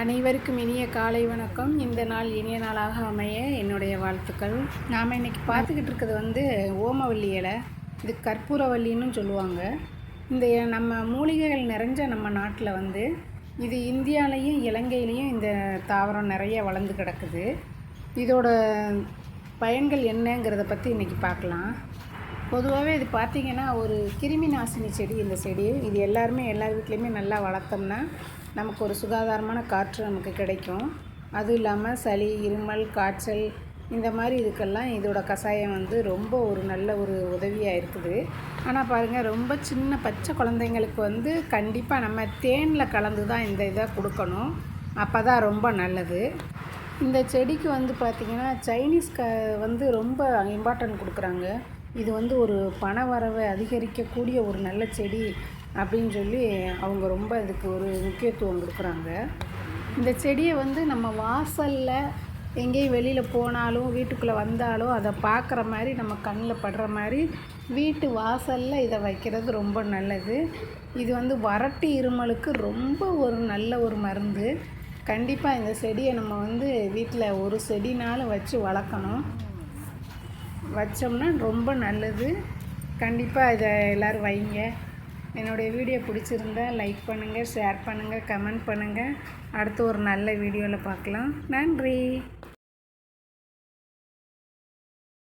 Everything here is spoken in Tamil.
அனைவருக்கும் இனிய காலை வணக்கம். இந்த நாள் இனிய நாளாக அமைய என்னுடைய வாழ்த்துக்கள். நாம் இன்றைக்கி பார்த்துக்கிட்டு இருக்கிறது ஓமவல்லி இலை. இது கற்பூரவல்லின்னு சொல்லுவாங்க. இந்த நம்ம மூலிகைகள் நிறைஞ்ச நம்ம நாட்டில் இது இந்தியாவிலையும் இலங்கையிலையும் இந்த தாவரம் நிறைய வளர்ந்து கிடக்குது. இதோட பயன்கள் என்னங்கிறத பற்றி இன்றைக்கி பார்க்கலாம். பொதுவாகவே இது பார்த்திங்கன்னா ஒரு கிருமி நாசினி செடி. இந்த செடி இது எல்லார் வீட்லேயுமே நல்லா வளர்த்தோம்னா நமக்கு ஒரு சுகாதாரமான காற்று நமக்கு கிடைக்கும். அதுவும் இல்லாமல் சளி, இருமல், காய்ச்சல் இந்த மாதிரி இதுக்கெல்லாம் இதோட கஷாயம் ரொம்ப ஒரு நல்ல ஒரு உதவியாக இருக்குது. ஆனால் பாருங்கள், ரொம்ப சின்ன பச்சை குழந்தைங்களுக்கு கண்டிப்பாக நம்ம தேனில் கலந்து தான் இந்த இதை கொடுக்கணும். அப்போ தான் ரொம்ப நல்லது. இந்த செடிக்கு பார்த்திங்கன்னா சைனீஸ் ரொம்ப இம்பார்ட்டன்ட் கொடுக்குறாங்க. இது ஒரு பண வரவை அதிகரிக்கக்கூடிய ஒரு நல்ல செடி அப்படின்னு சொல்லி அவங்க ரொம்ப இதுக்கு ஒரு முக்கியத்துவம் கொடுக்குறாங்க. இந்த செடியை நம்ம வாசலில் எங்கேயும் வெளியில் போனாலும் வீட்டுக்குள்ளே வந்தாலும் அதை பார்க்குற மாதிரி நம்ம கண்ணில் படுற மாதிரி வீட்டு வாசலில் இதை வைக்கிறது ரொம்ப நல்லது. இது வறட்டு இருமலுக்கு ரொம்ப ஒரு நல்ல ஒரு மருந்து. கண்டிப்பாக இந்த செடியை நம்ம வீட்டில் ஒரு செடினாலும் வச்சு வளர்க்கணும். வச்சோம்னா ரொம்ப நல்லது. கண்டிப்பாக இதை எல்லோரும் வைங்க. என்னுடைய வீடியோ பிடிச்சிருந்தா லைக் பண்ணுங்கள், ஷேர் பண்ணுங்கள், கமெண்ட் பண்ணுங்கள். அடுத்து ஒரு நல்ல வீடியோவில் பார்க்கலாம். நன்றி.